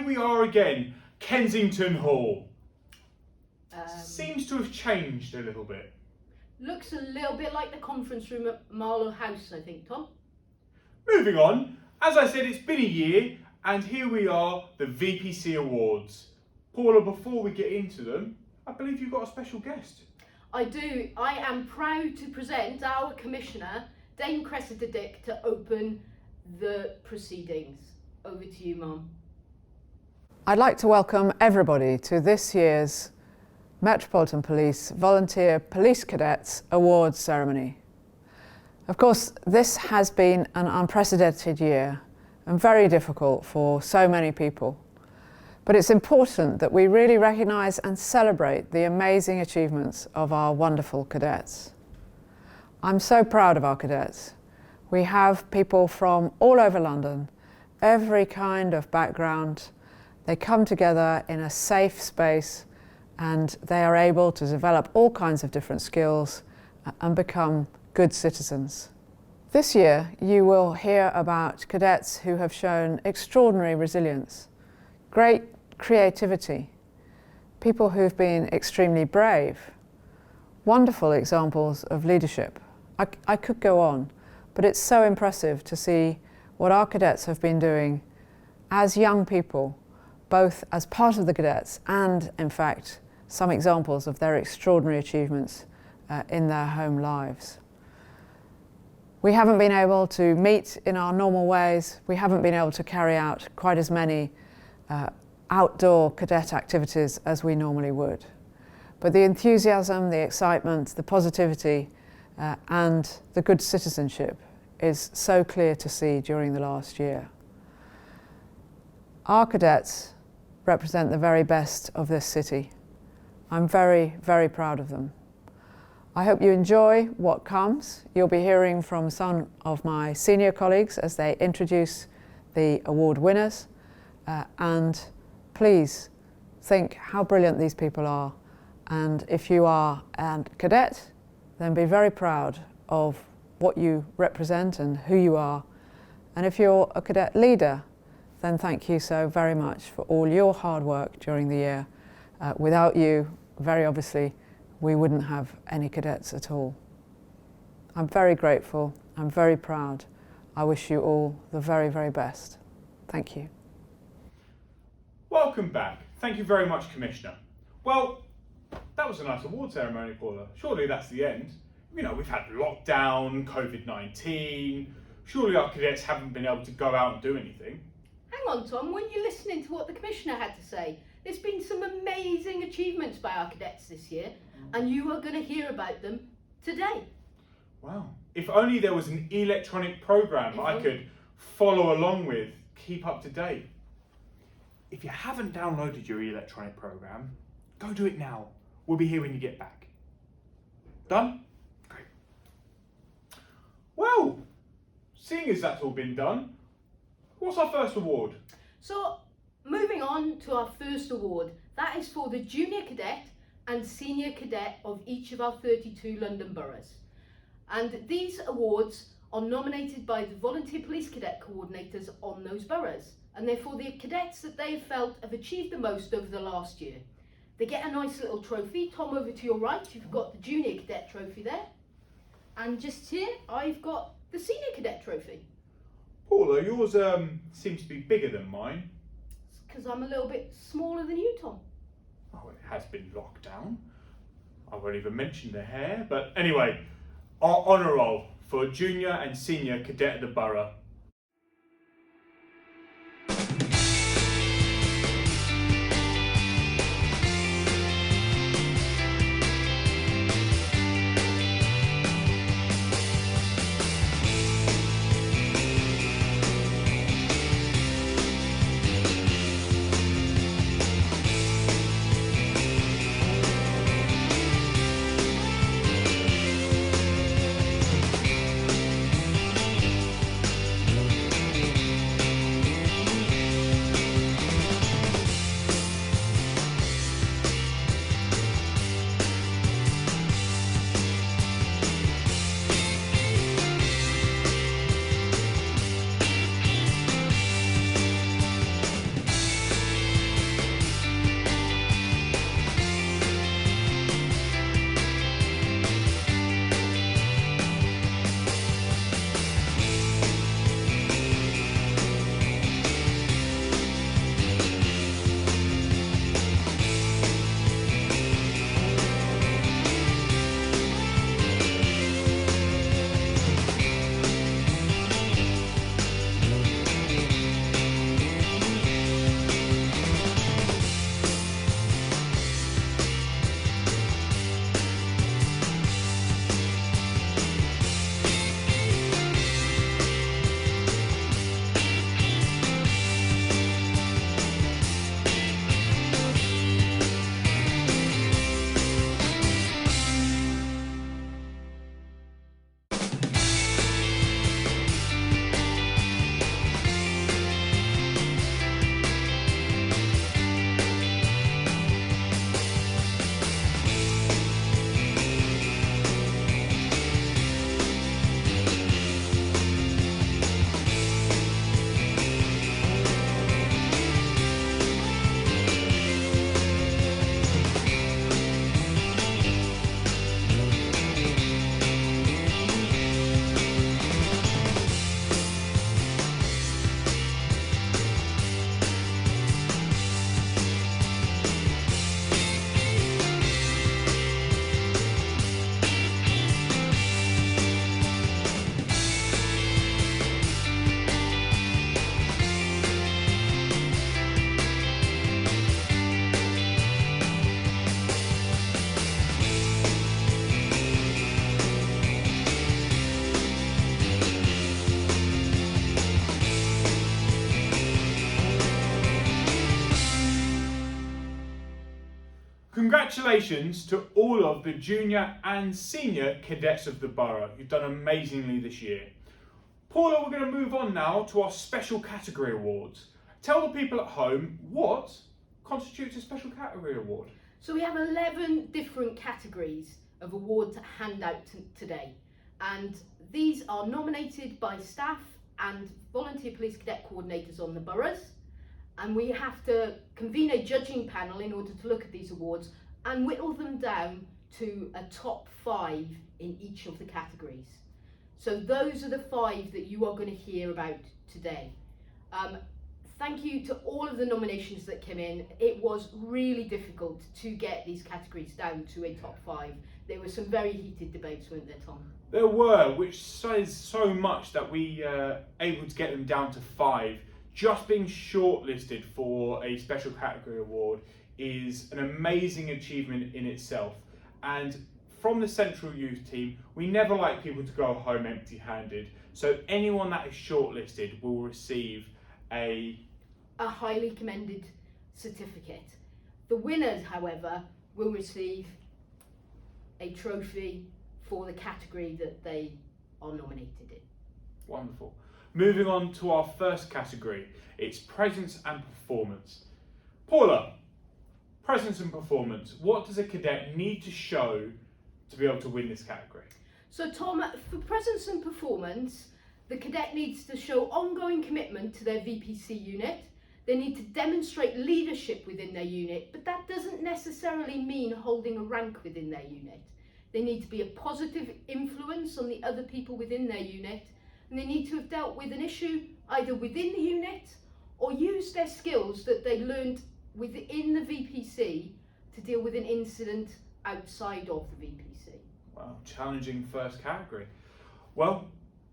we are again, Kensington Hall. Seems to have changed a little bit. Looks a little bit like the conference room at Marlow House, I think, Tom. Moving on, as I said, it's been a year, and here we are, the VPC Awards. Paula, before we get into them, I believe you've got a special guest. I do. I am proud to present our Commissioner, Dame Cressida Dick, to open the proceedings. Over to you, Mum. I'd like to welcome everybody to this year's Metropolitan Police Volunteer Police Cadets Awards ceremony. Of course, this has been an unprecedented year and very difficult for so many people. But it's important that we really recognise and celebrate the amazing achievements of our wonderful cadets. I'm so proud of our cadets. We have people from all over London, every kind of background. They come together in a safe space and they are able to develop all kinds of different skills and become good citizens. This year you will hear about cadets who have shown extraordinary resilience, great creativity, people who've been extremely brave, wonderful examples of leadership. I could go on, but it's so impressive to see what our cadets have been doing as young people, both as part of the cadets and, in fact, some examples of their extraordinary achievements in their home lives. We haven't been able to meet in our normal ways. We haven't been able to carry out quite as many outdoor cadet activities as we normally would. But the enthusiasm, the excitement, the positivity and the good citizenship is so clear to see during the last year. Our cadets represent the very best of this city. I'm very, very proud of them. I hope you enjoy what comes. You'll be hearing from some of my senior colleagues as they introduce the award winners, and please think how brilliant these people are. And if you are a cadet, then be very proud of what you represent and who you are. And if you're a cadet leader, then thank you so very much for all your hard work during the year. Without you, very obviously, we wouldn't have any cadets at all. I'm very grateful, I'm very proud. I wish you all the very, very best. Thank you. Welcome back. Thank you very much, Commissioner. Well, that was a nice award ceremony, Paula. Surely that's the end. You know, we've had lockdown, COVID-19. Surely our cadets haven't been able to go out and do anything. Hang on, Tom, weren't you listening to what the Commissioner had to say? There's been some amazing achievements by our cadets this year, and you are going to hear about them today. Wow. If only there was an electronic program I could follow along with, keep up to date. If you haven't downloaded your electronic program, go do it now. We'll be here when you get back. Done? Great. Well, seeing as that's all been done, what's our first award? So, moving on to our first award, that is for the Junior Cadet and Senior Cadet of each of our 32 London boroughs. And these awards are nominated by the Volunteer Police Cadet Coordinators on those boroughs. And they're for the cadets that they have felt have achieved the most over the last year. They get a nice little trophy. Tom, over to your right, you've got the Junior Cadet trophy there. And just here, I've got the Senior Cadet trophy. Paula, yours seems to be bigger than mine. It's because I'm a little bit smaller than you, Tom. Oh, it has been locked down. I won't even mention the hair, but anyway, our honour roll for Junior and Senior Cadet of the Borough. Congratulations to all of the junior and senior cadets of the Borough. You've done amazingly this year. Paula, we're going to move on now to our special category awards. Tell the people at home what constitutes a special category award. So we have 11 different categories of awards to hand out today. And these are nominated by staff and volunteer police cadet coordinators on the boroughs. And we have to convene a judging panel in order to look at these awards and whittle them down to a top 5 in each of the categories. So those are the 5 that you are going to hear about today. Thank you to all of the nominations that came in. It was really difficult to get these categories down to a top 5. There were some very heated debates, weren't there, Tom? There were, which says so much that we able to get them down to 5. Just being shortlisted for a special category award is an amazing achievement in itself. And from the Central Youth team, we never like people to go home empty-handed. So anyone that is shortlisted will receive a highly commended certificate. The winners, however, will receive a trophy for the category that they are nominated in. Wonderful. Moving on to our first category, it's presence and performance. Paula, presence and performance, what does a cadet need to show to be able to win this category? So Tom, for presence and performance, the cadet needs to show ongoing commitment to their VPC unit. They need to demonstrate leadership within their unit, but that doesn't necessarily mean holding a rank within their unit. They need to be a positive influence on the other people within their unit, and they need to have dealt with an issue either within the unit or used their skills that they learned within the VPC to deal with an incident outside of the VPC. Wow, challenging first category. Well,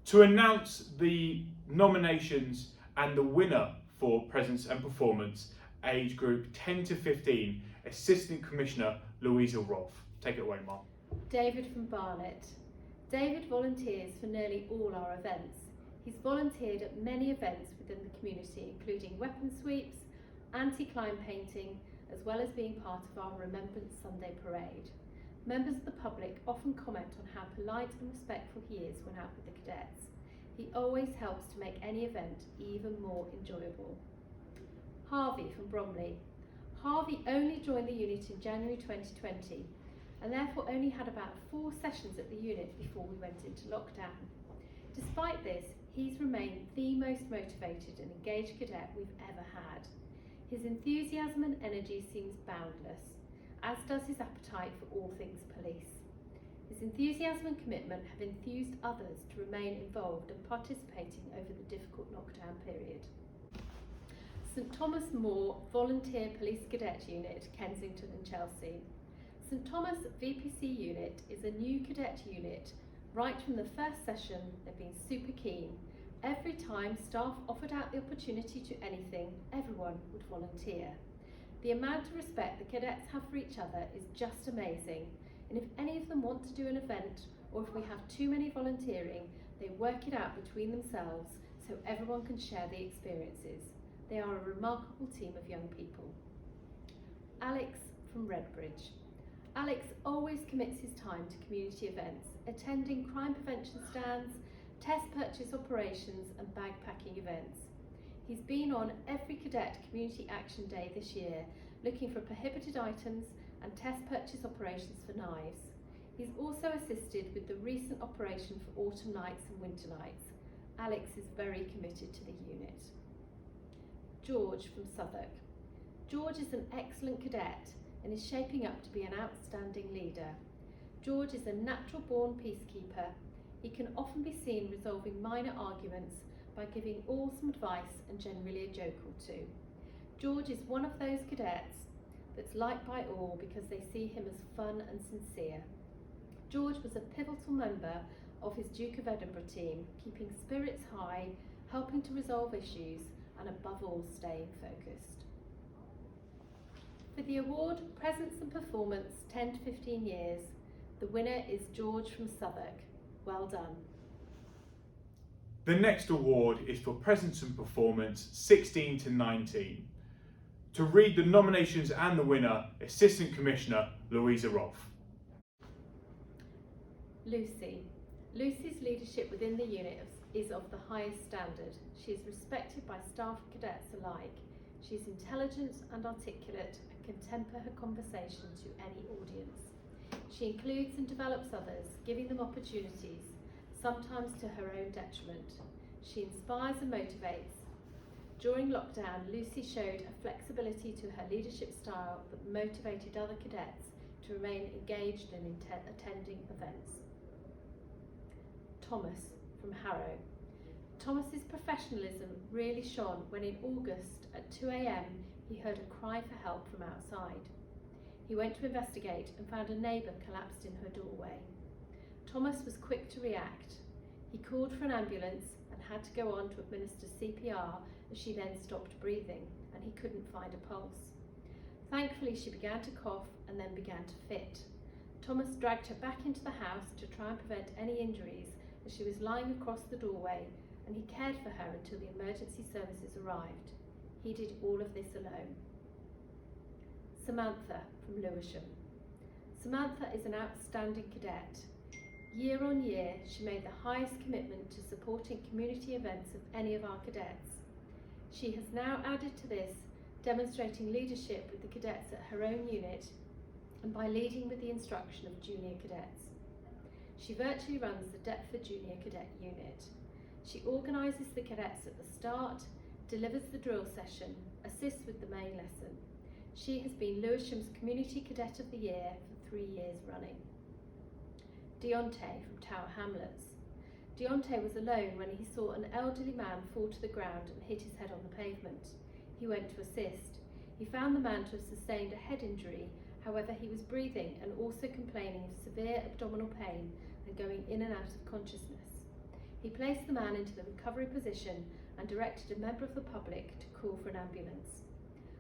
to announce the nominations and the winner for presence and performance, age group 10 to 15, Assistant Commissioner Louisa Rolfe. Take it away, Mark. David from Barnet. David volunteers for nearly all our events. He's volunteered at many events within the community, including weapon sweeps, anti-crime painting, as well as being part of our Remembrance Sunday parade. Members of the public often comment on how polite and respectful he is when out with the cadets. He always helps to make any event even more enjoyable. Harvey from Bromley. Harvey only joined the unit in January 2020 and therefore only had about 4 sessions at the unit before we went into lockdown. Despite this, he's remained the most motivated and engaged cadet we've ever had. His enthusiasm and energy seems boundless, as does his appetite for all things police. His enthusiasm and commitment have enthused others to remain involved and participating over the difficult lockdown period. St Thomas More Volunteer Police Cadet Unit, Kensington and Chelsea. St Thomas VPC Unit is a new cadet unit. Right from the first session, they've been super keen. Every time staff offered out the opportunity to anything, everyone would volunteer. The amount of respect the cadets have for each other is just amazing, and if any of them want to do an event, or if we have too many volunteering, they work it out between themselves so everyone can share the experiences. They are a remarkable team of young people. Alex from Redbridge. Alex always commits his time to community events, attending crime prevention stands, test purchase operations and bag packing events. He's been on every cadet community action day this year, looking for prohibited items and test purchase operations for knives. He's also assisted with the recent operation for autumn nights and winter nights. Alex is very committed to the unit. George from Southwark. George is an excellent cadet and is shaping up to be an outstanding leader. George is a natural-born peacekeeper. He can often be seen resolving minor arguments by giving awesome advice and generally a joke or two. George is one of those cadets that's liked by all because they see him as fun and sincere. George was a pivotal member of his Duke of Edinburgh team, keeping spirits high, helping to resolve issues, and above all, staying focused. For the award Presence and Performance 10 to 15 years, the winner is George from Southwark. Well done. The next award is for presence and performance 16 to 19. To read the nominations and the winner, Assistant Commissioner Louisa Rolfe. Lucy. Lucy's leadership within the unit is of the highest standard. She is respected by staff and cadets alike. She is intelligent and articulate and can temper her conversation to any audience. She includes and develops others, giving them opportunities, sometimes to her own detriment. She inspires and motivates. During lockdown, Lucy showed a flexibility to her leadership style that motivated other cadets to remain engaged in attending events. Thomas from Harrow. Thomas's professionalism really shone when in August at 2 a.m. he heard a cry for help from outside. He went to investigate and found a neighbour collapsed in her doorway. Thomas was quick to react. He called for an ambulance and had to go on to administer CPR as she then stopped breathing and he couldn't find a pulse. Thankfully she began to cough and then began to fit. Thomas dragged her back into the house to try and prevent any injuries as she was lying across the doorway, and he cared for her until the emergency services arrived. He did all of this alone. Samantha from Lewisham. Samantha is an outstanding cadet. Year on year, she made the highest commitment to supporting community events of any of our cadets. She has now added to this, demonstrating leadership with the cadets at her own unit and by leading with the instruction of junior cadets. She virtually runs the Deptford Junior Cadet Unit. She organises the cadets at the start, delivers the drill session, assists with the main lesson. She has been Lewisham's Community Cadet of the Year for 3 years running. Deontay from Tower Hamlets. Deontay was alone when he saw an elderly man fall to the ground and hit his head on the pavement. He went to assist. He found the man to have sustained a head injury, however he was breathing and also complaining of severe abdominal pain and going in and out of consciousness. He placed the man into the recovery position and directed a member of the public to call for an ambulance.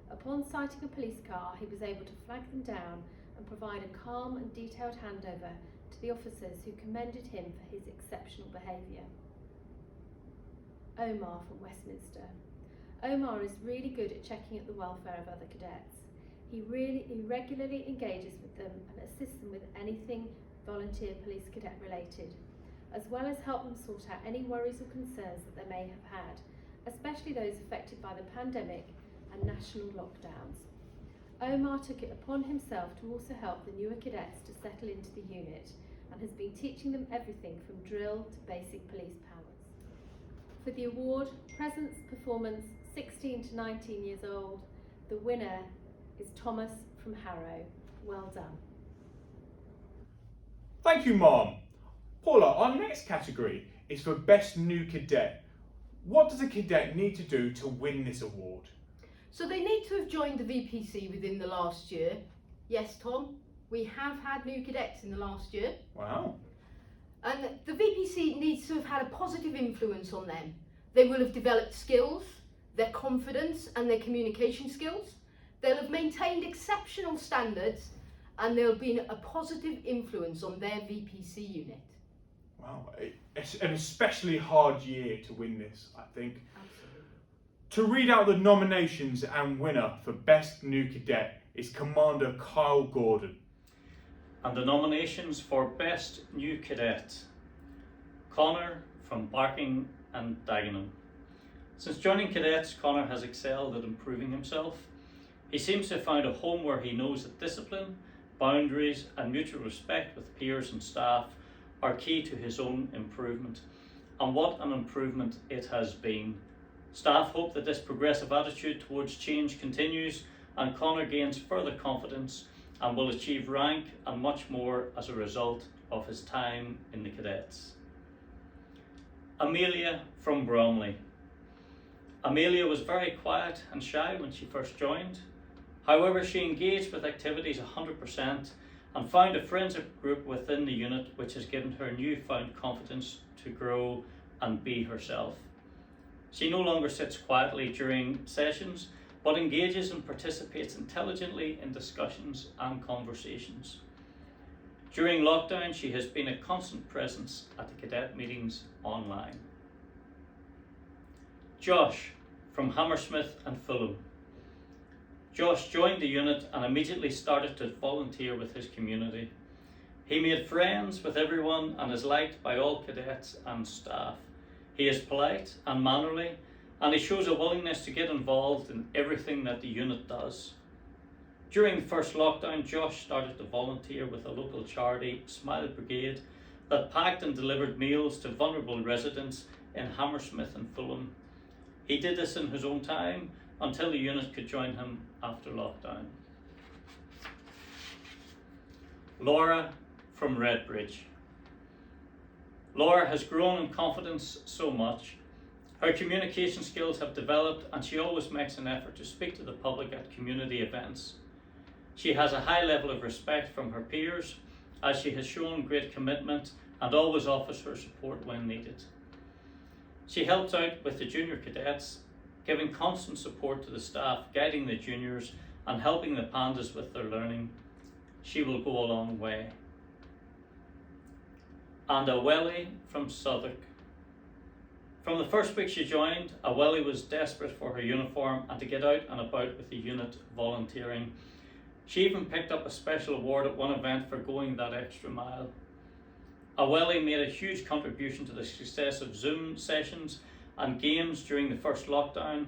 Upon sighting a police car, he was able to flag them down and provide a calm and detailed handover to the officers who commended him for his exceptional behaviour. Omar from Westminster. Omar is really good at checking at the welfare of other cadets. He regularly engages with them and assists them with anything volunteer police cadet related, as well as help them sort out any worries or concerns that they may have had, especially those affected by the pandemic and national lockdowns. Omar took it upon himself to also help the newer cadets to settle into the unit and has been teaching them everything from drill to basic police powers. For the award, Presence Performance 16 to 19 years old, the winner is Thomas from Harrow. Well done. Thank you, Mom. Paula, our next category is for Best New Cadet. What does a cadet need to do to win this award? So they need to have joined the VPC within the last year. Yes, Tom, we have had new cadets in the last year. Wow. And the VPC needs to have had a positive influence on them. They will have developed skills, their confidence and their communication skills. They'll have maintained exceptional standards and there'll be a positive influence on their VPC unit. Wow, it's an especially hard year to win this, I think. Absolutely. To read out the nominations and winner for Best New Cadet is Commander Kyle Gordon. And the nominations for Best New Cadet: Connor from Barking and Dagenham. Since joining Cadets, Connor has excelled at improving himself. He seems to have found a home where he knows that discipline, boundaries and mutual respect with peers and staff are key to his own improvement. And what an improvement it has been. Staff hope that this progressive attitude towards change continues and Connor gains further confidence and will achieve rank and much more as a result of his time in the Cadets. Amelia from Bromley. Amelia was very quiet and shy when she first joined. However, she engaged with activities 100% and found a friendship group within the unit which has given her newfound confidence to grow and be herself. She no longer sits quietly during sessions, but engages and participates intelligently in discussions and conversations. During lockdown, she has been a constant presence at the cadet meetings online. Josh from Hammersmith and Fulham. Josh joined the unit and immediately started to volunteer with his community. He made friends with everyone and is liked by all cadets and staff. He is polite and mannerly, and he shows a willingness to get involved in everything that the unit does. During the first lockdown, Josh started to volunteer with a local charity, Smile Brigade, that packed and delivered meals to vulnerable residents in Hammersmith and Fulham. He did this in his own time until the unit could join him after lockdown. Laura from Redbridge. Laura has grown in confidence so much. Her communication skills have developed and she always makes an effort to speak to the public at community events. She has a high level of respect from her peers, as she has shown great commitment and always offers her support when needed. She helps out with the junior cadets, giving constant support to the staff, guiding the juniors and helping the pandas with their learning. She will go a long way. And Aweli from Southwark. From the first week she joined, Aweli was desperate for her uniform and to get out and about with the unit volunteering. She even picked up a special award at one event for going that extra mile. Aweli made a huge contribution to the success of Zoom sessions and games during the first lockdown,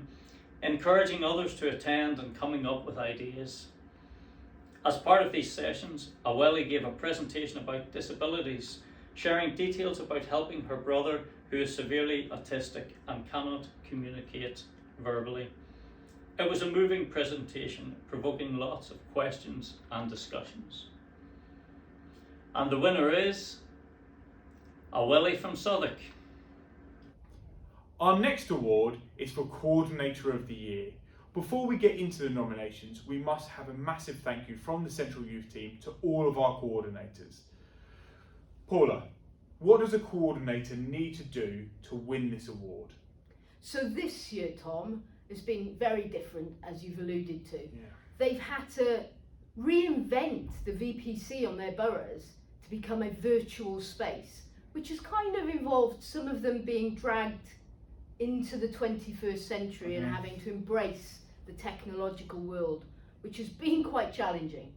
encouraging others to attend and coming up with ideas. As part of these sessions, Aweli gave a presentation about disabilities, sharing details about helping her brother who is severely autistic and cannot communicate verbally. It was a moving presentation, provoking lots of questions and discussions. And the winner is Aweli from Southwark. Our next award is for Coordinator of the Year. Before we get into the nominations, we must have a massive thank you from the Central Youth Team to all of our coordinators. Paula, what does a coordinator need to do to win this award? So this year, Tom, has been very different, as you've alluded to. Yeah. They've had to reinvent the VPC on their boroughs to become a virtual space, which has kind of involved some of them being dragged into the 21st century and having to embrace the technological world, which has been quite challenging.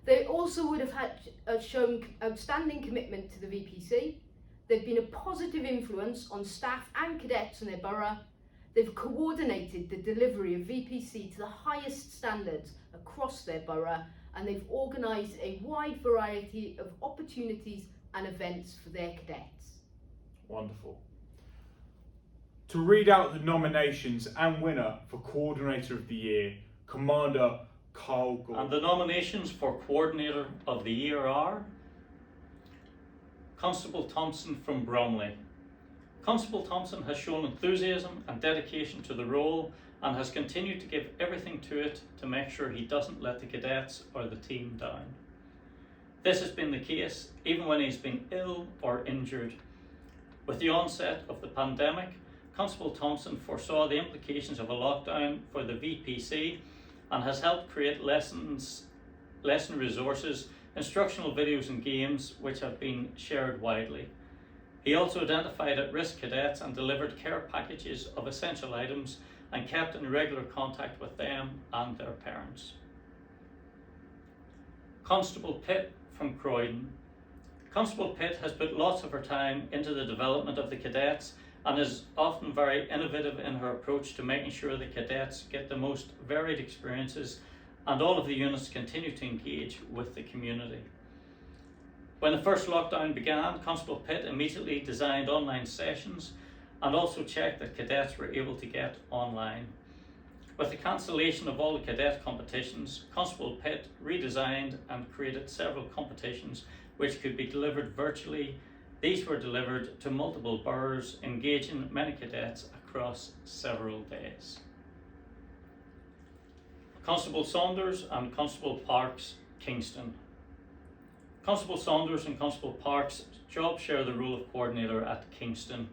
They also would have had shown outstanding commitment to the VPC. They've been a positive influence on staff and cadets in their borough. They've coordinated the delivery of VPC to the highest standards across their borough, and they've organised a wide variety of opportunities and events for their cadets. Wonderful. To read out the nominations and winner for Coordinator of the Year, Commander Carl Gore. And the nominations for Coordinator of the Year are Constable Thompson from Bromley. Constable Thompson has shown enthusiasm and dedication to the role and has continued to give everything to it to make sure he doesn't let the cadets or the team down. This has been the case even when he's been ill or injured. With the onset of the pandemic, Constable Thompson foresaw the implications of a lockdown for the VPC and has helped create lesson resources, instructional videos and games which have been shared widely. He also identified at-risk cadets and delivered care packages of essential items and kept in regular contact with them and their parents. Constable Pitt from Croydon. Constable Pitt has put lots of her time into the development of the cadets and is often very innovative in her approach to making sure the cadets get the most varied experiences and all of the units continue to engage with the community. When the first lockdown began, Constable Pitt immediately designed online sessions and also checked that cadets were able to get online. With the cancellation of all the cadet competitions, Constable Pitt redesigned and created several competitions which could be delivered virtually. These were delivered to multiple boroughs, engaging many cadets across several days. Constable Saunders and Constable Parks, Kingston. Constable Saunders and Constable Parks job share the role of coordinator at Kingston.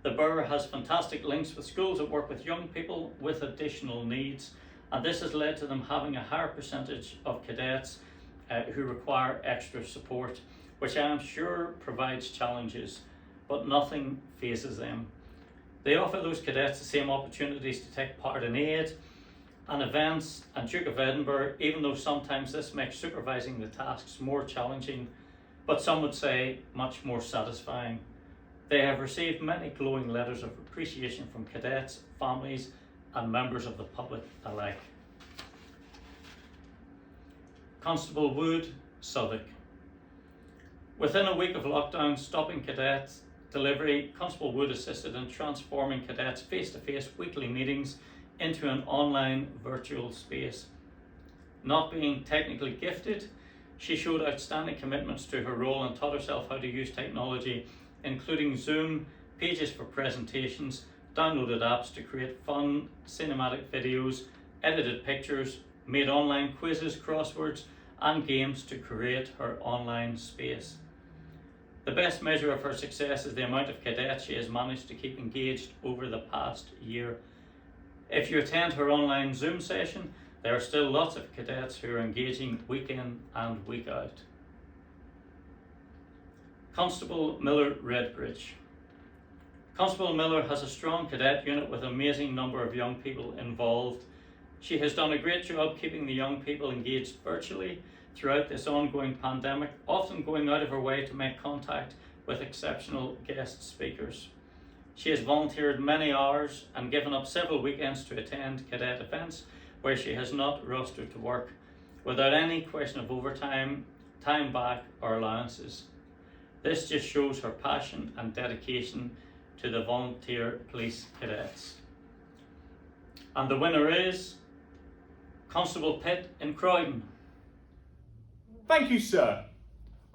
The borough has fantastic links with schools that work with young people with additional needs, and this has led to them having a higher percentage of cadets who require extra support, which I am sure provides challenges, but nothing phases them. They offer those cadets the same opportunities to take part in aid, and events and Duke of Edinburgh, even though sometimes this makes supervising the tasks more challenging, but some would say much more satisfying. They have received many glowing letters of appreciation from cadets, families, and members of the public alike. Constable Wood, Southwark. Within a week of lockdown stopping cadets delivery, Constable Wood assisted in transforming cadets' face-to-face weekly meetings into an online virtual space. Not being technically gifted, she showed outstanding commitments to her role and taught herself how to use technology, including Zoom, pages for presentations, downloaded apps to create fun cinematic videos, edited pictures, made online quizzes, crosswords, and games to create her online space. The best measure of her success is the amount of cadets she has managed to keep engaged over the past year. If you attend her online Zoom session, there are still lots of cadets who are engaging week in and week out. Constable Miller, Redbridge. Constable Miller has a strong cadet unit with an amazing number of young people involved. She has done a great job keeping the young people engaged virtually throughout this ongoing pandemic, often going out of her way to make contact with exceptional guest speakers. She has volunteered many hours and given up several weekends to attend cadet events where she has not rostered to work, without any question of overtime, time back, or allowances. This just shows her passion and dedication to the volunteer police cadets. And the winner is Constable Pitt in Croydon. Thank you, sir.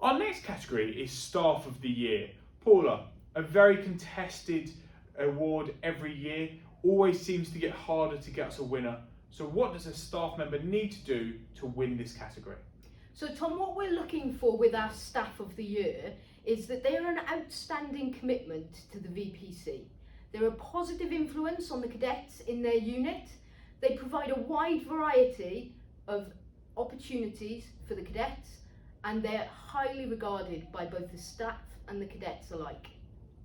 Our next category is Staff of the Year. Paula, a very contested award every year, always seems to get harder to get us a winner. So what does a staff member need to do to win this category? So Tom, what we're looking for with our Staff of the Year is that they are an outstanding commitment to the VPC. They're a positive influence on the cadets in their unit. They provide a wide variety of opportunities for the cadets, and they're highly regarded by both the staff and the cadets alike.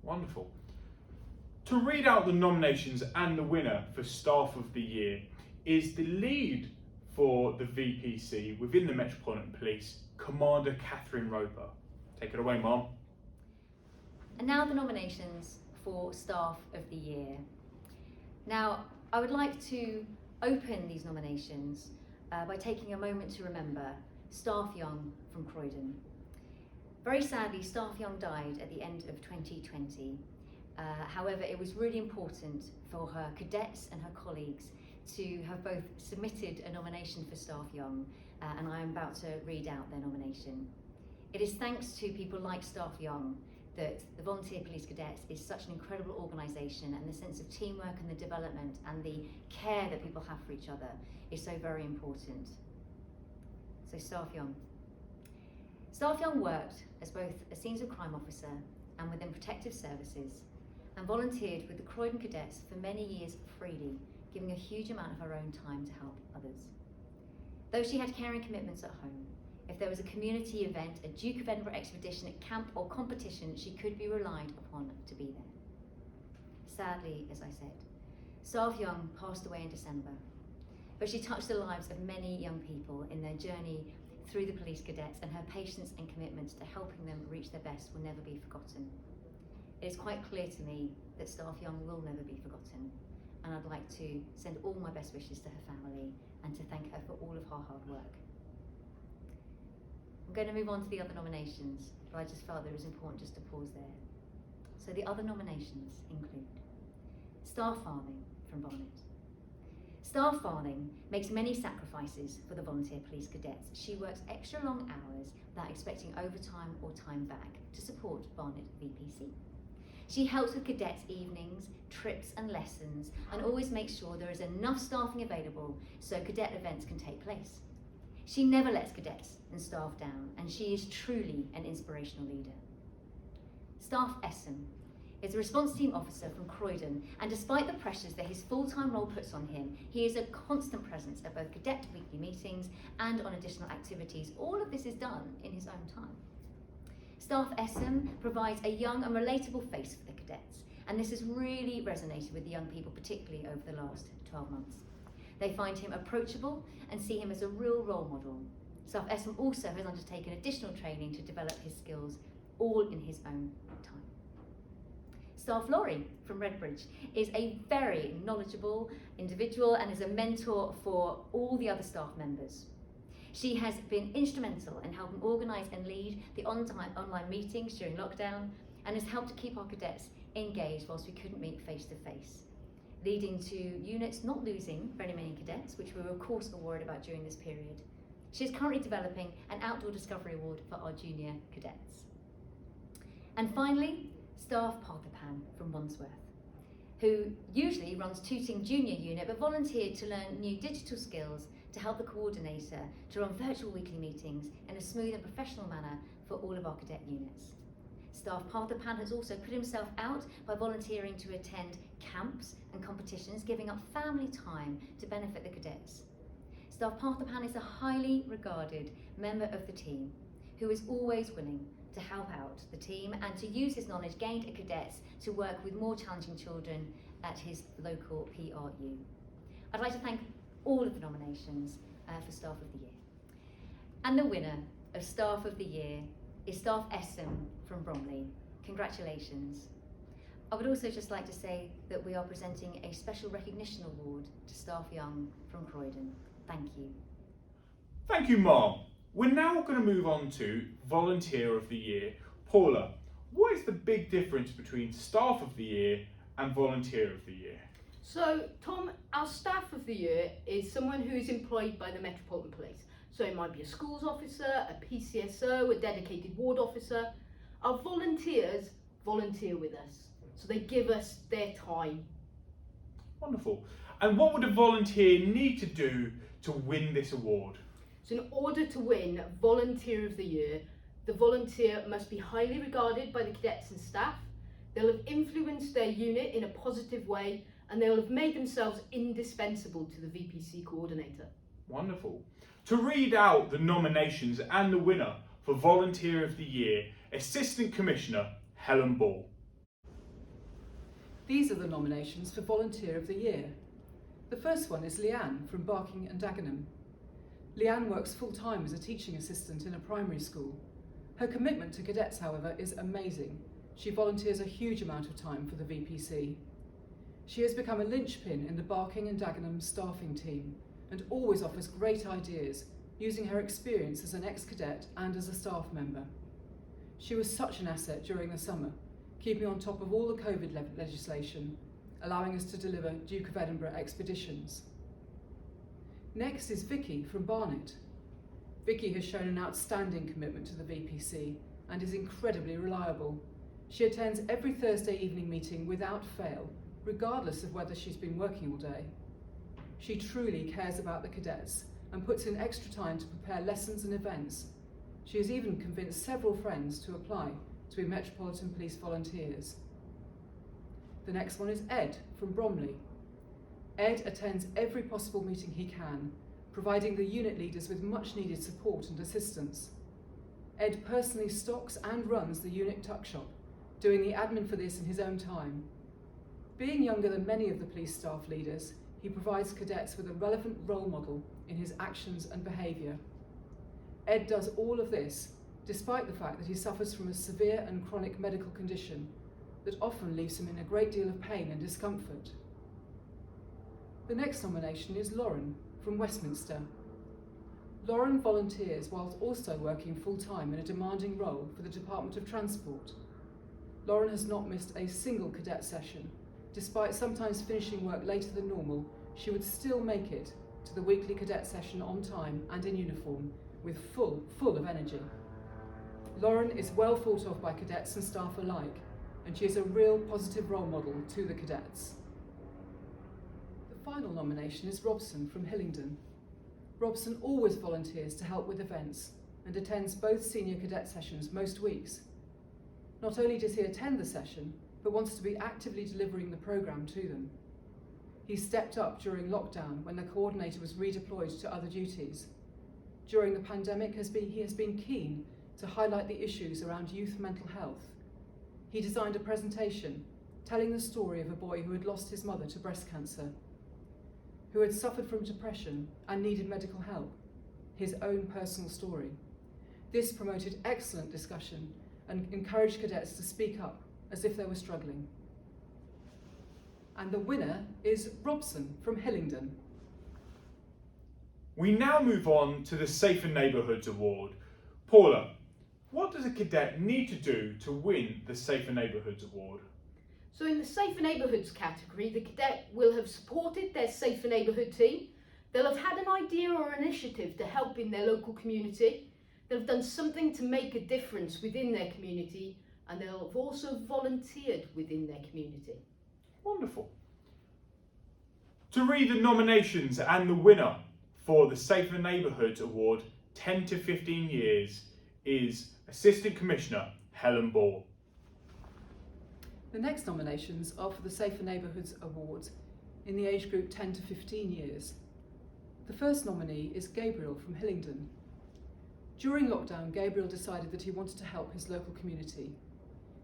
Wonderful. To read out the nominations and the winner for Staff of the Year is the lead for the VPC within the Metropolitan Police, Commander Catherine Roper. Take it away, Mom. And now the nominations for Staff of the Year. Now, I would like to open these nominations by taking a moment to remember Staff Young from Croydon. Very sadly, Staff Young died at the end of 2020. However, it was really important for her cadets and her colleagues to have both submitted a nomination for Staff Young, and I am about to read out their nomination. It is thanks to people like Staff Young that the Volunteer Police Cadets is such an incredible organisation, and the sense of teamwork and the development and the care that people have for each other is so very important. So Staff Young. Staff Young worked as both a scenes of crime officer and within protective services, and volunteered with the Croydon Cadets for many years freely, giving a huge amount of her own time to help others. Though she had caring commitments at home, if there was a community event, a Duke of Edinburgh expedition, a camp or competition, she could be relied upon to be there. Sadly, as I said, Staff Young passed away in December, but she touched the lives of many young people in their journey through the police cadets, and her patience and commitment to helping them reach their best will never be forgotten. It is quite clear to me that Staff Young will never be forgotten, and I'd like to send all my best wishes to her family and to thank her for all of her hard work. I'm going to move on to the other nominations, but I just felt that it was important just to pause there. So the other nominations include Staff Farthing from Barnet. Staff Farthing makes many sacrifices for the Volunteer Police Cadets. She works extra long hours without expecting overtime or time back to support Barnet VPC. She helps with cadets' evenings, trips and lessons, and always makes sure there is enough staffing available so cadet events can take place. She never lets cadets and staff down, and she is truly an inspirational leader. Staff Essen is a response team officer from Croydon, and despite the pressures that his full-time role puts on him, he is a constant presence at both cadet weekly meetings and on additional activities. All of this is done in his own time. Staff Essen provides a young and relatable face for the cadets, and this has really resonated with the young people, particularly over the last 12 months. They find him approachable and see him as a real role model. Staff Essom also has undertaken additional training to develop his skills, all in his own time. Staff Laurie from Redbridge is a very knowledgeable individual and is a mentor for all the other staff members. She has been instrumental in helping organise and lead the online meetings during lockdown and has helped to keep our cadets engaged whilst we couldn't meet face to face, leading to units not losing very many cadets, which we were of course worried about during this period. She is currently developing an Outdoor Discovery Award for our junior cadets. And finally, Staff Parthapan from Wandsworth, who usually runs Tooting Junior Unit but volunteered to learn new digital skills to help the coordinator to run virtual weekly meetings in a smooth and professional manner for all of our cadet units. Staff Parthapan has also put himself out by volunteering to attend camps and competitions, giving up family time to benefit the cadets. Staff Parthapan is a highly regarded member of the team who is always willing to help out the team and to use his knowledge gained at Cadets to work with more challenging children at his local PRU. I'd like to thank all of the nominations for Staff of the Year. And the winner of Staff of the Year is Staff Essom from Bromley. Congratulations. I would also just like to say that we are presenting a special recognition award to Staff Young from Croydon. Thank you. Thank you, Mom. We're now going to move on to Volunteer of the Year. Paula, what is the big difference between Staff of the Year and Volunteer of the Year? So, Tom, our Staff of the Year is someone who is employed by the Metropolitan Police. So it might be a schools officer, a PCSO, a dedicated ward officer. Our volunteers volunteer with us. So they give us their time. Wonderful. And what would a volunteer need to do to win this award? So in order to win Volunteer of the Year, the volunteer must be highly regarded by the cadets and staff. They'll have influenced their unit in a positive way and they'll have made themselves indispensable to the VPC coordinator. Wonderful. To read out the nominations and the winner for Volunteer of the Year, Assistant Commissioner Helen Ball. These are the nominations for Volunteer of the Year. The first one is Leanne from Barking and Dagenham. Leanne works full-time as a teaching assistant in a primary school. Her commitment to cadets, however, is amazing. She volunteers a huge amount of time for the VPC. She has become a linchpin in the Barking and Dagenham staffing team and always offers great ideas, using her experience as an ex-cadet and as a staff member. She was such an asset during the summer, keeping on top of all the COVID legislation, allowing us to deliver Duke of Edinburgh expeditions. Next is Vicky from Barnet. Vicky has shown an outstanding commitment to the VPC and is incredibly reliable. She attends every Thursday evening meeting without fail, regardless of whether she's been working all day. She truly cares about the cadets and puts in extra time to prepare lessons and events. She has even convinced several friends to apply to be Metropolitan Police volunteers. The next one is Ed from Bromley. Ed attends every possible meeting he can, providing the unit leaders with much needed support and assistance. Ed personally stocks and runs the unit tuck shop, doing the admin for this in his own time. Being younger than many of the police staff leaders, he provides cadets with a relevant role model in his actions and behaviour. Ed does all of this despite the fact that he suffers from a severe and chronic medical condition that often leaves him in a great deal of pain and discomfort. The next nomination is Lauren from Westminster. Lauren volunteers whilst also working full-time in a demanding role for the Department of Transport. Lauren has not missed a single cadet session. Despite sometimes finishing work later than normal, she would still make it to the weekly cadet session on time and in uniform, with full of energy. Lauren is well thought of by cadets and staff alike, and she is a real positive role model to the cadets. The final nomination is Robson from Hillingdon. Robson always volunteers to help with events and attends both senior cadet sessions most weeks. Not only does he attend the session, but wants to be actively delivering the programme to them. He stepped up during lockdown when the coordinator was redeployed to other duties. During the pandemic, he has been keen to highlight the issues around youth mental health. He designed a presentation telling the story of a boy who had lost his mother to breast cancer, who had suffered from depression and needed medical help, his own personal story. This promoted excellent discussion and encouraged cadets to speak up as if they were struggling. And the winner is Robson from Hillingdon. We now move on to the Safer Neighbourhoods Award. Paula, what does a cadet need to do to win the Safer Neighbourhoods Award? So in the Safer Neighbourhoods category, the cadet will have supported their Safer Neighbourhood team, they'll have had an idea or initiative to help in their local community, they'll have done something to make a difference within their community, and they'll have also volunteered within their community. Wonderful. To read the nominations and the winner for the Safer Neighbourhoods Award 10 to 15 years is Assistant Commissioner Helen Ball. The next nominations are for the Safer Neighbourhoods Award in the age group 10 to 15 years. The first nominee is Gabriel from Hillingdon. During lockdown, Gabriel decided that he wanted to help his local community.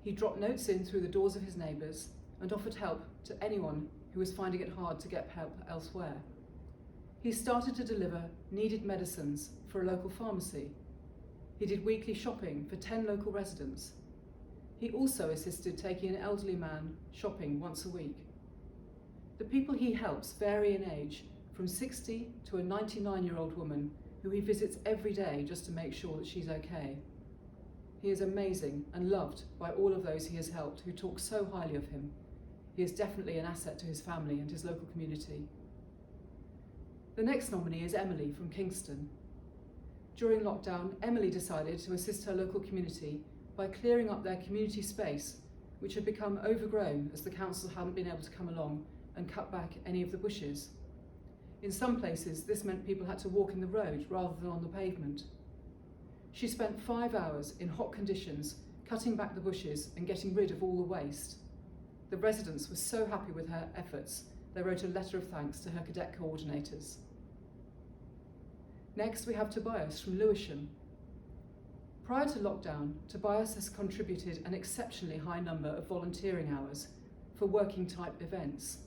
He dropped notes in through the doors of his neighbours and offered help to anyone who was finding it hard to get help elsewhere. He started to deliver needed medicines for a local pharmacy. He did weekly shopping for 10 local residents. He also assisted taking an elderly man shopping once a week. The people he helps vary in age, from 60 to a 99-year-old woman who he visits every day just to make sure that she's okay. He is amazing and loved by all of those he has helped who talk so highly of him. He is definitely an asset to his family and his local community. The next nominee is Emily from Kingston. During lockdown, Emily decided to assist her local community by clearing up their community space, which had become overgrown as the council hadn't been able to come along and cut back any of the bushes. In some places, this meant people had to walk in the road rather than on the pavement. She spent 5 hours in hot conditions cutting back the bushes and getting rid of all the waste. The residents were so happy with her efforts, they wrote a letter of thanks to her cadet coordinators. Next, we have Tobias from Lewisham. Prior to lockdown, Tobias has contributed an exceptionally high number of volunteering hours for working type events.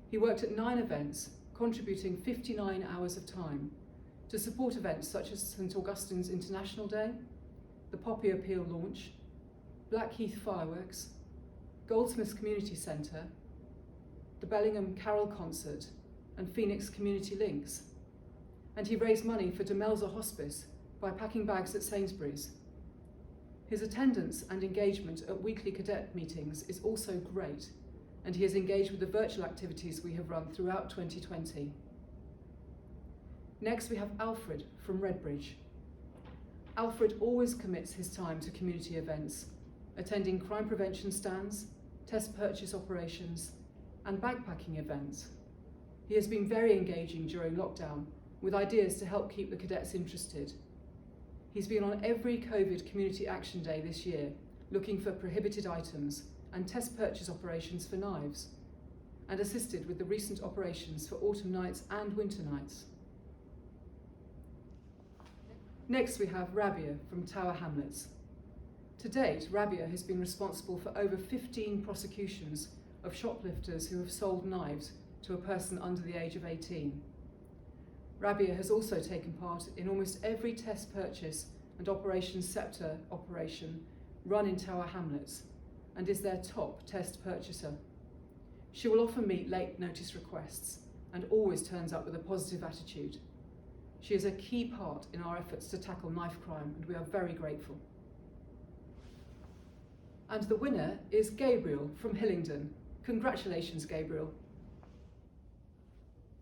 He worked at 9 events, contributing 59 hours of time to support events such as St Augustine's International Day, the Poppy Appeal launch, Blackheath Fireworks, Goldsmiths Community Centre, the Bellingham Carol Concert and Phoenix Community Links. And he raised money for Demelza Hospice by packing bags at Sainsbury's. His attendance and engagement at weekly cadet meetings is also great, and he has engaged with the virtual activities we have run throughout 2020. Next, we have Alfred from Redbridge. Alfred always commits his time to community events, attending crime prevention stands, test purchase operations, and backpacking events. He has been very engaging during lockdown, with ideas to help keep the cadets interested. He's been on every COVID Community Action Day this year, looking for prohibited items and test purchase operations for knives, and assisted with the recent operations for autumn nights and winter nights. Next, we have Rabia from Tower Hamlets. To date, Rabia has been responsible for over 15 prosecutions of shoplifters who have sold knives to a person under the age of 18. Rabia has also taken part in almost every test purchase and Operation Sceptre operation run in Tower Hamlets and is their top test purchaser. She will often meet late notice requests and always turns up with a positive attitude. She is a key part in our efforts to tackle knife crime, and we are very grateful. And the winner is Gabriel from Hillingdon. Congratulations, Gabriel.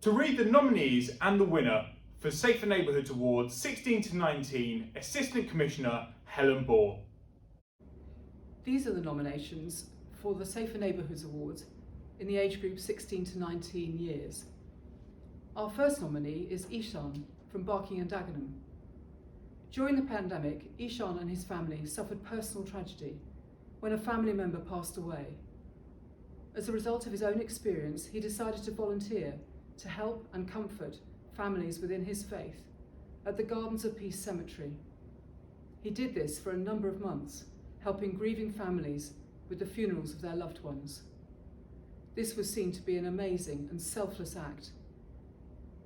To read the nominees and the winner for Safer Neighbourhoods Award 16 to 19, Assistant Commissioner Helen Ball. These are the nominations for the Safer Neighbourhoods Award in the age group 16 to 19 years. Our first nominee is Ishan from Barking and Dagenham. During the pandemic, Ishan and his family suffered personal tragedy when a family member passed away. As a result of his own experience, he decided to volunteer to help and comfort families within his faith at the Gardens of Peace Cemetery. He did this for a number of months, helping grieving families with the funerals of their loved ones. This was seen to be an amazing and selfless act,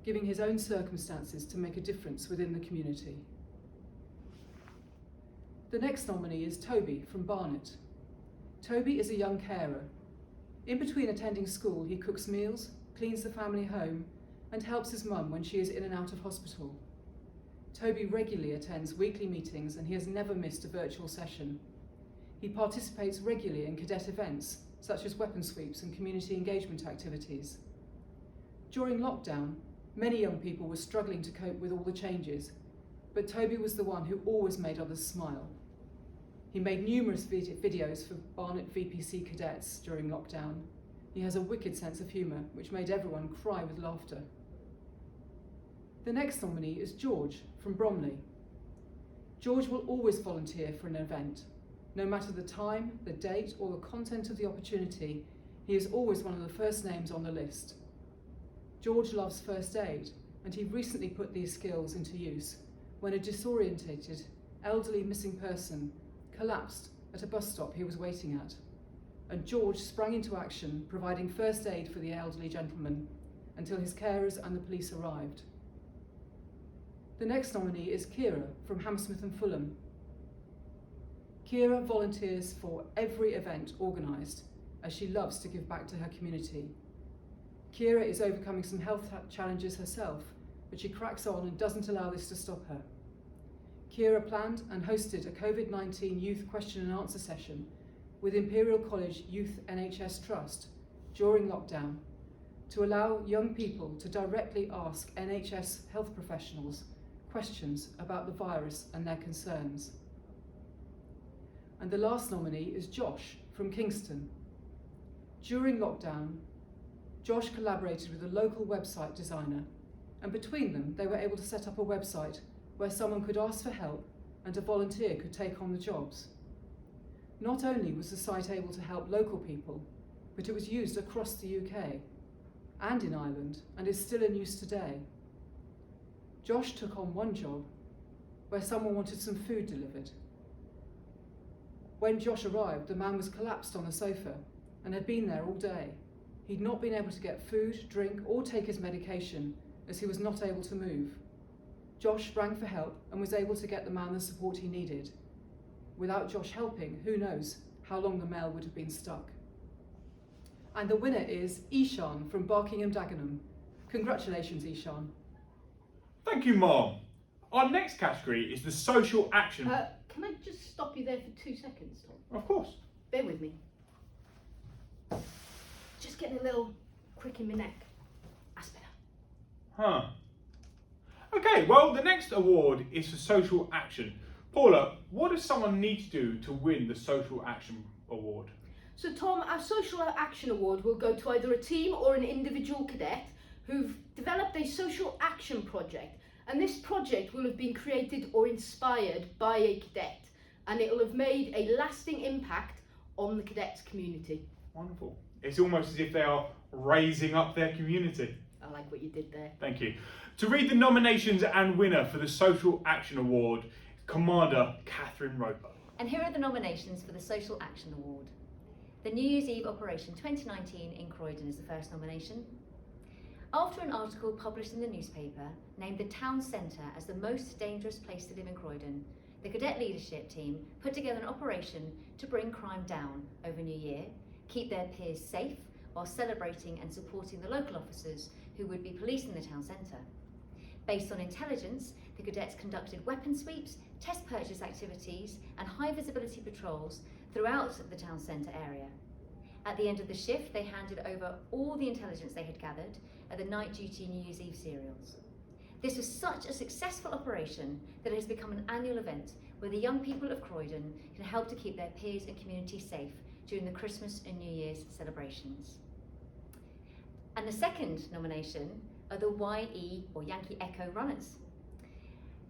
giving his own circumstances to make a difference within the community. The next nominee is Toby from Barnet. Toby is a young carer. In between attending school, he cooks meals, cleans the family home, and helps his mum when she is in and out of hospital. Toby regularly attends weekly meetings and he has never missed a virtual session. He participates regularly in cadet events, such as weapon sweeps and community engagement activities. During lockdown, many young people were struggling to cope with all the changes, but Toby was the one who always made others smile. He made numerous videos for Barnet VPC cadets during lockdown. He has a wicked sense of humour, which made everyone cry with laughter. The next nominee is George from Bromley. George will always volunteer for an event. No matter the time, the date, or the content of the opportunity, he is always one of the first names on the list. George loves first aid, and he recently put these skills into use when a disorientated, elderly missing person collapsed at a bus stop he was waiting at, and George sprang into action, providing first aid for the elderly gentleman until his carers and the police arrived. The next nominee is Kira from Hammersmith and Fulham. Kira volunteers for every event organised, as she loves to give back to her community. Kira is overcoming some health challenges herself, but she cracks on and doesn't allow this to stop her. Kira planned and hosted a COVID-19 youth question and answer session with Imperial College Youth NHS Trust during lockdown to allow young people to directly ask NHS health professionals questions about the virus and their concerns. And the last nominee is Josh from Kingston. During lockdown, Josh collaborated with a local website designer, and between them they were able to set up a website where someone could ask for help and a volunteer could take on the jobs. Not only was the site able to help local people, but it was used across the UK and in Ireland and is still in use today. Josh took on one job where someone wanted some food delivered. When Josh arrived, the man was collapsed on a sofa and had been there all day. He'd not been able to get food, drink, or take his medication as he was not able to move. Josh rang for help and was able to get the man the support he needed. Without Josh helping, who knows how long the mail would have been stuck. And the winner is Ishan from Barkingham Dagenham. Congratulations, Ishan. Thank you, Mom. Our next category is the social action. Can I just stop you there for 2 seconds, Tom? Of course. Bear with me. Just getting a little crick in my neck. That's better. Huh. Okay, well, the next award is for social action. Paula, what does someone need to do to win the social action award? So Tom, our social action award will go to either a team or an individual cadet who've developed a social action project. And this project will have been created or inspired by a cadet, and it will have made a lasting impact on the cadets community. Wonderful. It's almost as if they are raising up their community. I like what you did there. Thank you. To read the nominations and winner for the Social Action Award, Commander Catherine Roper. And here are the nominations for the Social Action Award. The New Year's Eve Operation 2019 in Croydon is the first nomination. After an article published in the newspaper named the town centre as the most dangerous place to live in Croydon, the cadet leadership team put together an operation to bring crime down over New Year, keep their peers safe while celebrating and supporting the local officers who would be policing the town centre. Based on intelligence, the cadets conducted weapon sweeps, test purchase activities and high visibility patrols throughout the town centre area. At the end of the shift, they handed over all the intelligence they had gathered at the night duty New Year's Eve serials. This was such a successful operation that it has become an annual event where the young people of Croydon can help to keep their peers and community safe during the Christmas and New Year's celebrations. And the second nomination are the YE or Yankee Echo runners.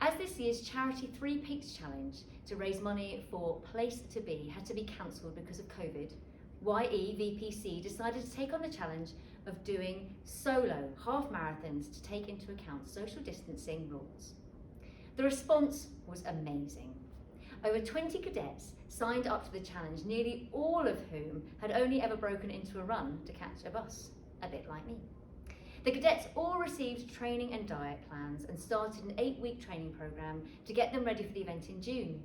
As this year's charity Three Peaks Challenge to raise money for Place to Be had to be cancelled because of COVID, YE VPC decided to take on the challenge of doing solo half marathons to take into account social distancing rules. The response was amazing. Over 20 cadets signed up to the challenge, nearly all of whom had only ever broken into a run to catch a bus, a bit like me. The cadets all received training and diet plans and started an 8-week training programme to get them ready for the event in June.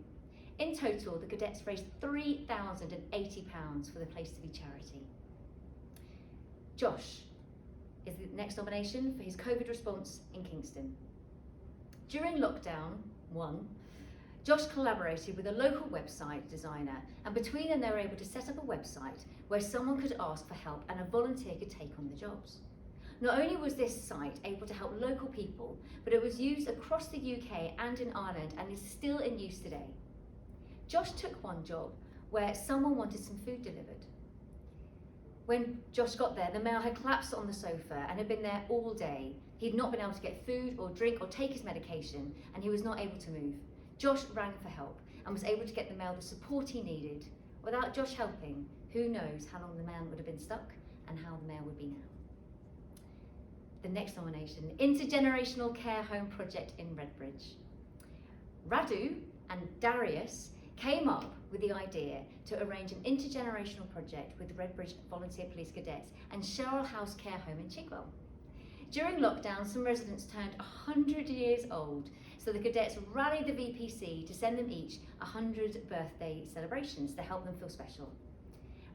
In total, the cadets raised £3,080 for the Place to Be charity. Josh is the next nomination for his COVID response in Kingston. During lockdown 1, Josh collaborated with a local website designer, and between them they were able to set up a website where someone could ask for help and a volunteer could take on the jobs. Not only was this site able to help local people, but it was used across the UK and in Ireland and is still in use today. Josh took one job where someone wanted some food delivered. When Josh got there, the male had collapsed on the sofa and had been there all day. He'd not been able to get food or drink or take his medication, and he was not able to move. Josh rang for help and was able to get the male the support he needed. Without Josh helping, who knows how long the man would have been stuck and how the male would be now. The next nomination, Intergenerational Care Home Project in Redbridge. Radu and Darius came up with the idea to arrange an intergenerational project with the Redbridge Volunteer Police Cadets and Cheryl House Care Home in Chigwell. During lockdown, some residents turned 100 years old, so the cadets rallied the VPC to send them each 100 birthday celebrations to help them feel special.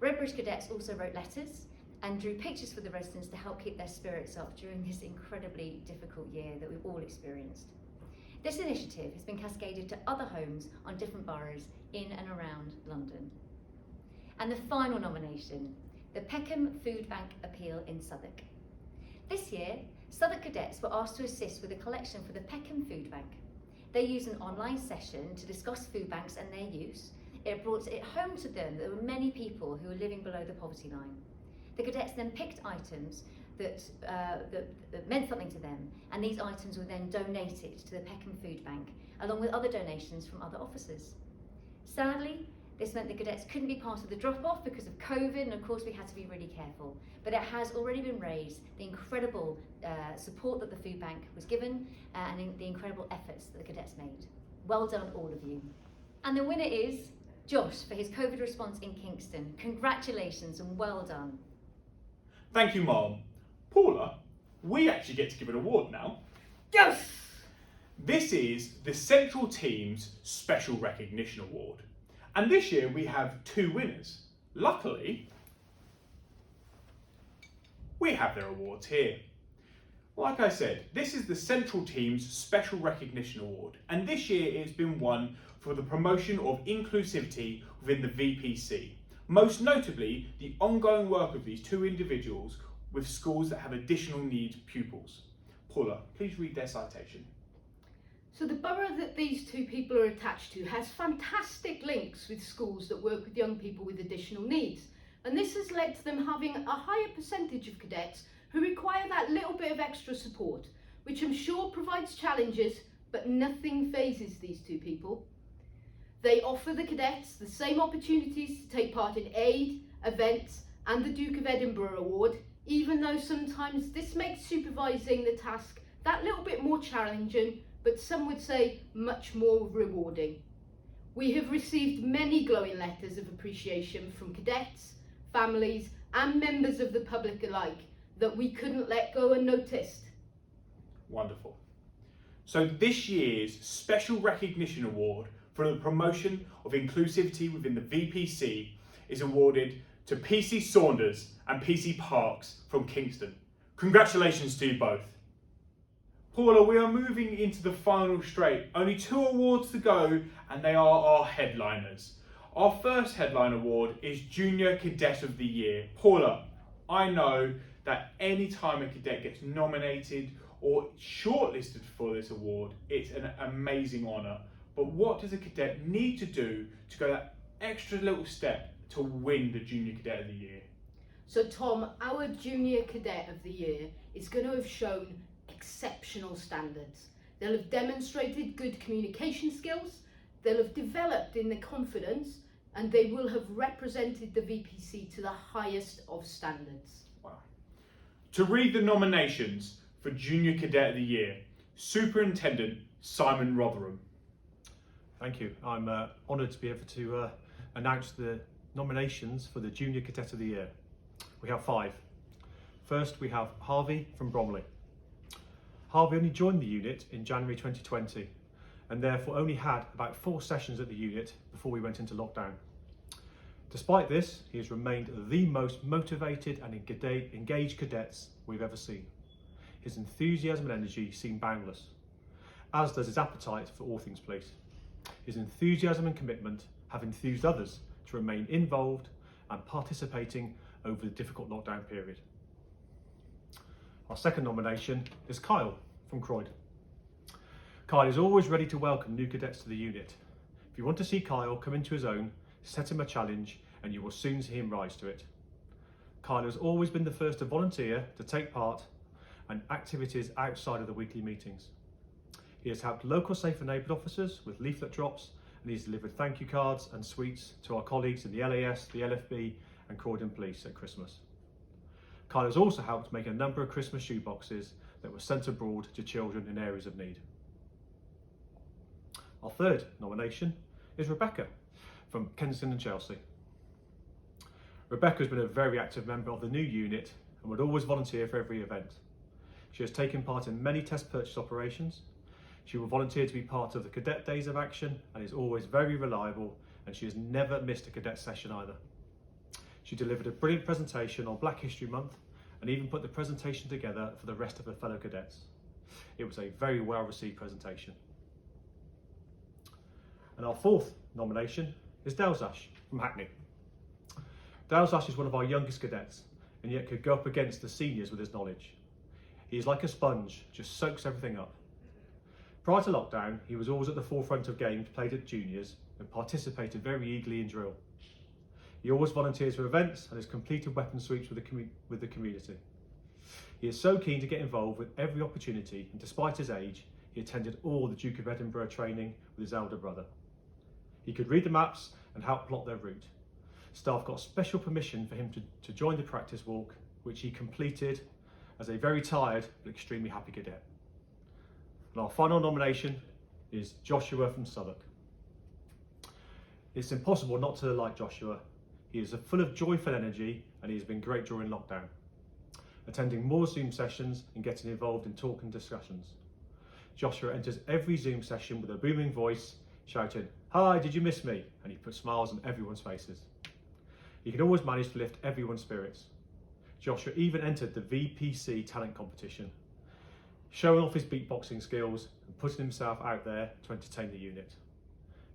Redbridge cadets also wrote letters and drew pictures for the residents to help keep their spirits up during this incredibly difficult year that we've all experienced. This initiative has been cascaded to other homes on different boroughs in and around London. And the final nomination, the Peckham Food Bank Appeal in Southwark. This year, Southwark cadets were asked to assist with a collection for the Peckham Food Bank. They used an online session to discuss food banks and their use. It brought it home to them that there were many people who were living below the poverty line. The cadets then picked items that meant something to them, and these items were then donated to the Peckham Food Bank, along with other donations from other officers. Sadly, this meant the cadets couldn't be part of the drop-off because of COVID, and of course we had to be really careful. But it has already been raised, the incredible support that the food bank was given, and the incredible efforts that the cadets made. Well done, all of you. And the winner is Josh for his COVID response in Kingston. Congratulations and well done. Thank you, Mom. Paula, we actually get to give an award now. Yes! This is the Central Team's Special Recognition Award. And this year we have 2 winners. Luckily, we have their awards here. Like I said, this is the Central Team's Special Recognition Award. And this year it's been won for the promotion of inclusivity within the VPC. Most notably, the ongoing work of these 2 individuals with schools that have additional needs pupils. Paula, please read their citation. So the borough that these 2 people are attached to has fantastic links with schools that work with young people with additional needs. And this has led to them having a higher percentage of cadets who require that little bit of extra support, which I'm sure provides challenges, but nothing phases these 2 people. They offer the cadets the same opportunities to take part in aid, events, and the Duke of Edinburgh Award, even though sometimes this makes supervising the task that little bit more challenging, but some would say much more rewarding. We have received many glowing letters of appreciation from cadets, families, and members of the public alike that we couldn't let go unnoticed. Wonderful. So this year's Special Recognition Award for the promotion of inclusivity within the VPC is awarded to PC Saunders and PC Parks from Kingston. Congratulations to you both. Paula, we are moving into the final straight. Only 2 awards to go, and they are our headliners. Our first headline award is Junior Cadet of the Year. Paula, I know that any time a cadet gets nominated or shortlisted for this award, it's an amazing honour. But what does a cadet need to do to go that extra little step to win the Junior Cadet of the Year? So Tom, our Junior Cadet of the Year is going to have shown exceptional standards. They'll have demonstrated good communication skills, they'll have developed in their confidence, and they will have represented the VPC to the highest of standards. Wow. To read the nominations for Junior Cadet of the Year, Superintendent Simon Rotherham. Thank you. I'm honoured to be able to announce the nominations for the Junior Cadet of the Year. We have 5. First, we have Harvey from Bromley. Harvey only joined the unit in January 2020 and therefore only had about 4 sessions at the unit before we went into lockdown. Despite this, he has remained the most motivated and engaged cadets we've ever seen. His enthusiasm and energy seem boundless, as does his appetite for all things police. His enthusiasm and commitment have enthused others to remain involved and participating over the difficult lockdown period. Our second nomination is Kyle from Croydon. Kyle is always ready to welcome new cadets to the unit. If you want to see Kyle come into his own, set him a challenge and you will soon see him rise to it. Kyle has always been the first to volunteer to take part in activities outside of the weekly meetings. He has helped local safe and neighbourhood officers with leaflet drops, and he's delivered thank you cards and sweets to our colleagues in the LAS, the LFB and Croydon Police at Christmas. Kyle has also helped make a number of Christmas shoeboxes that were sent abroad to children in areas of need. Our third nomination is Rebecca from Kensington and Chelsea. Rebecca has been a very active member of the new unit and would always volunteer for every event. She has taken part in many test purchase operations. She will volunteer to be part of the Cadet Days of Action and is always very reliable, and she has never missed a cadet session either. She delivered a brilliant presentation on Black History Month and even put the presentation together for the rest of her fellow cadets. It was a very well received presentation. And our fourth nomination is Delzash from Hackney. Delzash is one of our youngest cadets and yet could go up against the seniors with his knowledge. He is like a sponge, just soaks everything up. Prior to lockdown, he was always at the forefront of games played at juniors and participated very eagerly in drill. He always volunteers for events and has completed weapon sweeps with the community. He is so keen to get involved with every opportunity, and despite his age, he attended all the Duke of Edinburgh training with his elder brother. He could read the maps and help plot their route. Staff got special permission for him to join the practice walk, which he completed as a very tired but extremely happy cadet. And our final nomination is Joshua from Southwark. It's impossible not to like Joshua. He is full of joyful energy and he has been great during lockdown, attending more Zoom sessions and getting involved in talk and discussions. Joshua enters every Zoom session with a booming voice, shouting, "Hi, did you miss me?" And he puts smiles on everyone's faces. He can always manage to lift everyone's spirits. Joshua even entered the VPC talent competition, showing off his beatboxing skills and putting himself out there to entertain the unit.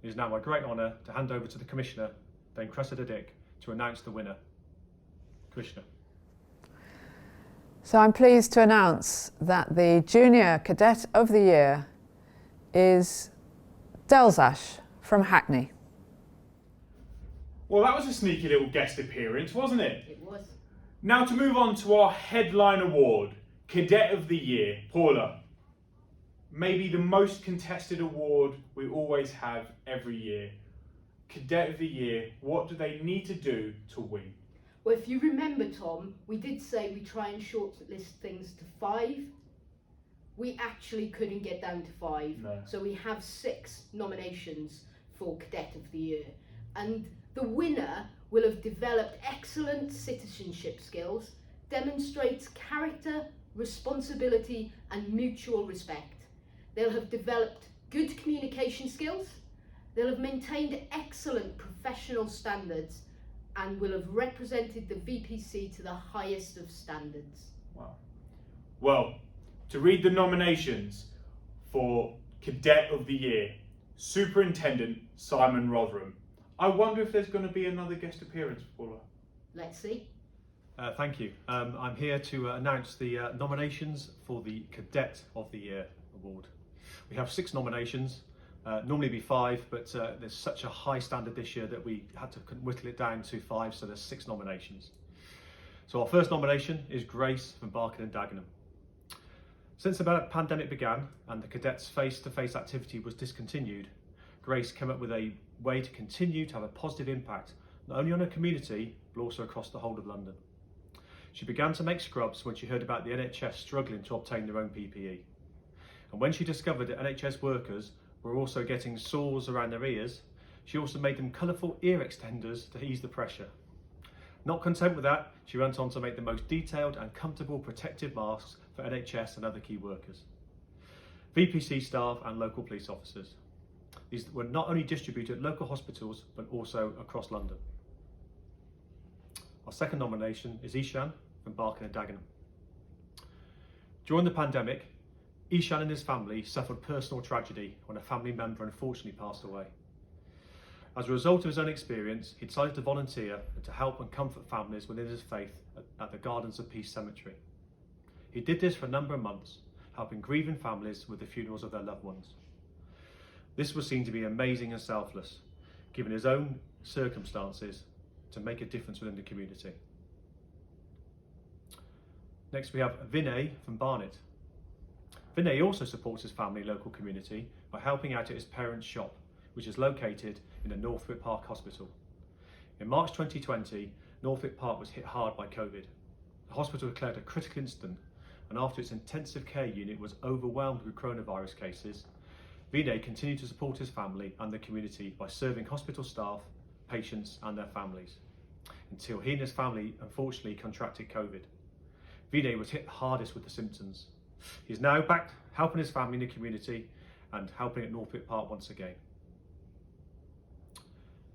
It is now my great honour to hand over to the Commissioner, Dame Cressida Dick, to announce the winner. Commissioner. So I'm pleased to announce that the Junior Cadet of the Year is Delzash from Hackney. Well, that was a sneaky little guest appearance, wasn't it? It was. Now to move on to our headline award, Cadet of the Year. Paula, maybe the most contested award we always have every year. Cadet of the Year, what do they need to do to win? Well, if you remember, Tom, we did say we try and shortlist things to 5. We actually couldn't get down to 5. No. So we have 6 nominations for Cadet of the Year. And the winner will have developed excellent citizenship skills, demonstrates character, responsibility and mutual respect. They'll have developed good communication skills, they'll have maintained excellent professional standards and will have represented the VPC to the highest of standards. Wow. Well, to read the nominations for Cadet of the Year, Superintendent Simon Rotherham. I wonder if there's going to be another guest appearance, Paula. Let's see. Thank you. I'm here to announce the nominations for the Cadet of the Year award. We have 6 nominations, normally be 5, but there's such a high standard this year that we had to whittle it down to 5, so there's 6 nominations. So our first nomination is Grace from Barking and Dagenham. Since the pandemic began and the cadets' face-to-face activity was discontinued, Grace came up with a way to continue to have a positive impact, not only on her community, but also across the whole of London. She began to make scrubs when she heard about the NHS struggling to obtain their own PPE. And when she discovered that NHS workers were also getting sores around their ears, she also made them colourful ear extenders to ease the pressure. Not content with that, she went on to make the most detailed and comfortable protective masks for NHS and other key workers, VPC staff and local police officers. These were not only distributed at local hospitals, but also across London. Our second nomination is Ishan from Barking and Dagenham. During the pandemic, Ishan and his family suffered personal tragedy when a family member unfortunately passed away. As a result of his own experience, he decided to volunteer and to help and comfort families within his faith at the Gardens of Peace Cemetery. He did this for a number of months, helping grieving families with the funerals of their loved ones. This was seen to be amazing and selfless, given his own circumstances, to make a difference within the community. Next we have Vinay from Barnet. Vinay also supports his family and local community by helping out at his parents' shop, which is located in the Northwick Park Hospital. In March 2020, Northwick Park was hit hard by COVID. The hospital declared a critical incident, and after its intensive care unit was overwhelmed with coronavirus cases, Vinay continued to support his family and the community by serving hospital staff, patients and their families, until he and his family unfortunately contracted COVID. Vinay was hit hardest with the symptoms. He's now back helping his family in the community and helping at Northwick Park once again.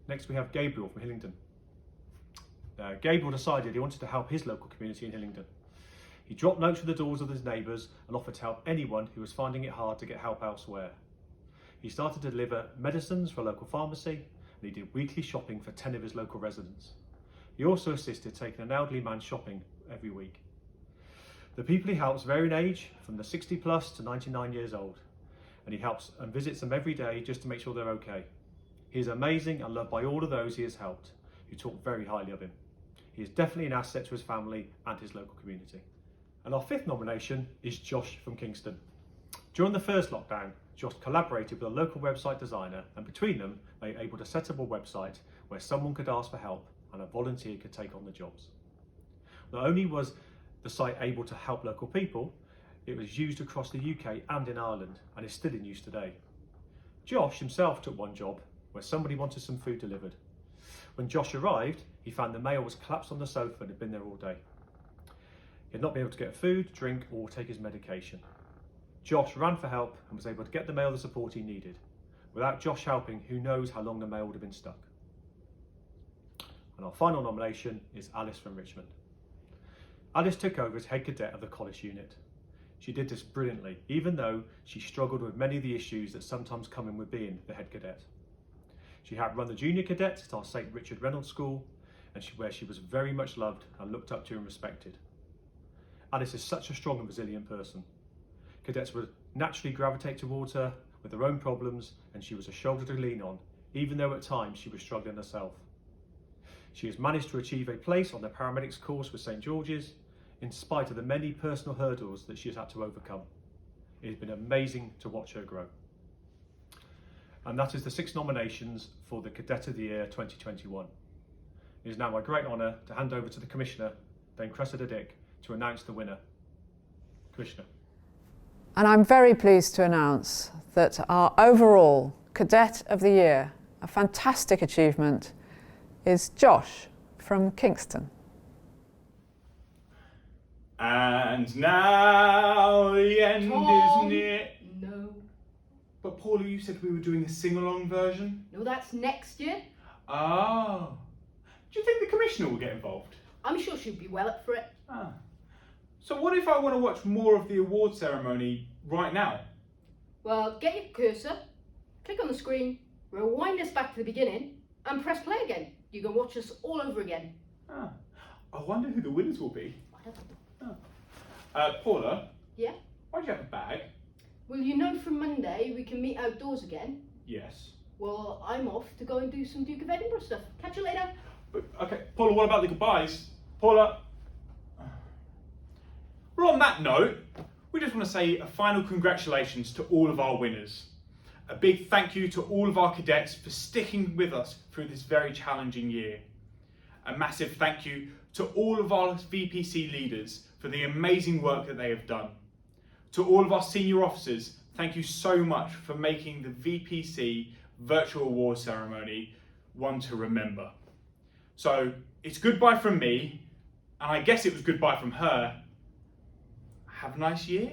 Next we have Gabriel from Hillingdon. Gabriel decided he wanted to help his local community in Hillingdon. He dropped notes through the doors of his neighbours and offered to help anyone who was finding it hard to get help elsewhere. He started to deliver medicines for a local pharmacy, and he did weekly shopping for 10 of his local residents. He also assisted taking an elderly man shopping every week. The people he helps vary in age, from the 60 plus to 99 years old, and he helps and visits them every day just to make sure they're okay. He is amazing and loved by all of those he has helped, who talk very highly of him. He is definitely an asset to his family and his local community. And our fifth nomination is Josh from Kingston. During the first lockdown, Josh collaborated with a local website designer, and between them, they were able to set up a website where someone could ask for help and a volunteer could take on the jobs. Not only was the site able to help local people, it was used across the UK and in Ireland, and is still in use today. Josh himself took one job where somebody wanted some food delivered. When Josh arrived, he found the mail was collapsed on the sofa and had been there all day. He had not been able to get food, drink or take his medication. Josh ran for help and was able to get the mail the support he needed. Without Josh helping, who knows how long the mail would have been stuck. And our final nomination is Alice from Richmond. Alice took over as head cadet of the college unit. She did this brilliantly, even though she struggled with many of the issues that sometimes come in with being the head cadet. She helped run the junior cadets at our St Richard Reynolds School, and where she was very much loved and looked up to and respected. Alice is such a strong and resilient person. Cadets would naturally gravitate towards her with their own problems, and she was a shoulder to lean on, even though at times she was struggling herself. She has managed to achieve a place on the paramedics course with St George's, in spite of the many personal hurdles that she has had to overcome. It has been amazing to watch her grow. And that is the 6 nominations for the Cadet of the Year 2021. It is now my great honour to hand over to the Commissioner, Dame Cressida Dick, to announce the winner. Commissioner. And I'm very pleased to announce that our overall Cadet of the Year, a fantastic achievement, is Josh from Kingston. And now the end Tom. is near. No. But Paula, you said we were doing a sing-along version? No, that's next year. Oh. Do you think the Commissioner will get involved? I'm sure she'll be well up for it. Ah. So what if I want to watch more of the award ceremony right now? Well, get your cursor, click on the screen, rewind us back to the beginning, and press play again. You can watch us all over again. Ah. I wonder who the winners will be. I don't know. Paula? Yeah? Why do you have a bag? Well, you know from Monday we can meet outdoors again. Yes. Well, I'm off to go and do some Duke of Edinburgh stuff. Catch you later. But, okay, Paula, what about the goodbyes? Paula? Well, on that note, we just want to say a final congratulations to all of our winners. A big thank you to all of our cadets for sticking with us through this very challenging year. A massive thank you to all of our VPC leaders for the amazing work that they have done. To all of our senior officers, thank you so much for making the VPC virtual award ceremony one to remember. So it's goodbye from me, and I guess it was goodbye from her. Have a nice year.